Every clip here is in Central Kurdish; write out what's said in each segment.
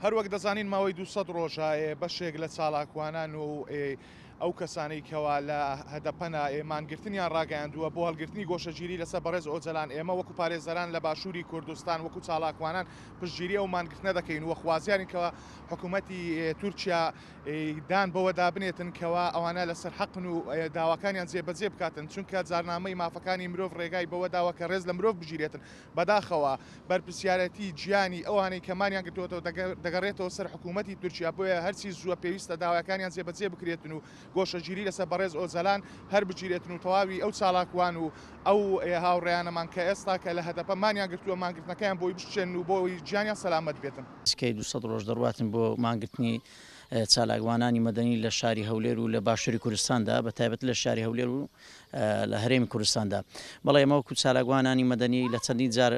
هەروەک دەزانین ماوەی 200 ڕۆژە بەشێک لە چالاکوانان و ئەو کەسانەی کەوا لە هەدەپەنە مانگرتنیان ڕاگەیاندووە بۆ هەڵگرتنی گۆشەگیری لەسەر بەڕێز ئۆجەلان ئێمە وەکو پارێزەران لە باشووری کوردستان وەکو چالاکوانان پشتگیری ئەو مانگرتنە دەکەین وە خوازیارین کەەوە حکوومەتی تورکیا دان بەوە دابنێتن کەەوە ئەوانە لەسەر حەقن و داواکانیان جێبەجێ بکاتن چونکە جارنامەی مافەکانی مرۆڤ ڕێگای بەوە داوە کە ڕێز لە مرۆڤ بگیرێتن بەداخەوە بەرپرسیارەتی گیانی ئەوانەی کەمانیان گرتووەوە دەگەڕێتەوە سەر حکوومەتی تورکیا بۆیە هەرچی زووە پێویستە داواکانیان جێبەجێ بکرێتن و گۆشەگیری لەسەر بەڕێز ئۆجەلان هەر بگیرێتن و تەواوی ئەو چالاکوان و ئەو هاوڕێیانەمان کە ئێستا کە لە هەدەپەمانیان گرتووە مانگرتنەکەیان بۆی بشتێن و بۆی گیانیان سەلامەت بێتن. سکەی 200 ڕۆژ دەڕواتن بۆ مانگرتنی چالاکوانانی مەدەنی لە شاری هەولێر و لە باشووری کوردستاندا بەتایبەت لە شاری هەولێر و لە هەرێمی کوردستاندا. بەڵێ ئێمە وەکو چالاکوانانی مەدەنی لە چەندین جار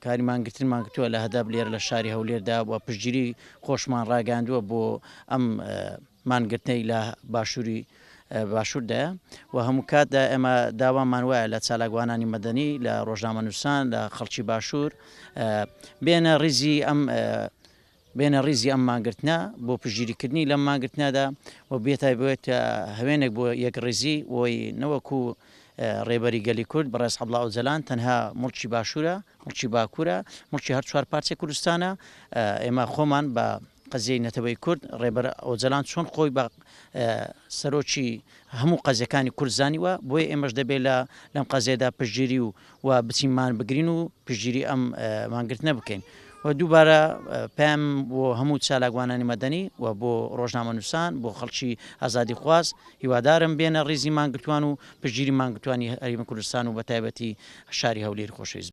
کاری مانگرتن مانگرتووە لە هەدەب لێر لە شاری هەولێردا و پشتگیری خۆشمان ڕاگەاندووە بۆ ئەم مانگرتنەی لە باشووردایە و هەموو کاتدا ئێمە داوامان وایە لە چالاکوانانی مەدەنی لە ڕۆژنامەنووسان لە خەڵکی باشوور بێنە ڕیزی ئەم مانگرتنە بۆ پشتگیریکردنی لەم مانگرتنەدا و بێتایبێت هەوێنێک بۆ یەک ڕێزی وی نەوەکو ڕێبەری گەلی کورد بەڕێز حەبڵا ئۆجەلان تەنها مڵکی باشوورە مڵکی باکوورە مڵکی هەر چوار پارچەی کوردستانە ئێمە خۆمان بە قەزیەی نەتەوەی کورد ڕێبەر ئۆجەلان چۆن خۆی بە سەرۆکی هەموو قەزیەکانی کورد زانیوە بۆیە ئێمەش دەبێت لەم قەزیەدا پشتگیری و بچینمان بگرین و پشتگیری ئەم مانگرتنە بکەین. و دووبارە پێم بۆ هەموو چالاکوانانی مەدەنی و بۆ ڕۆژنامەنووسان بۆ خەڵکی ئازادی خواست هیوادارم بێنە ڕیزی مانگرتوان و پشتگیری مانگرتوانی هەرێمی کوردستان و بەتایبەتی شاری هەولێر خۆشەویست.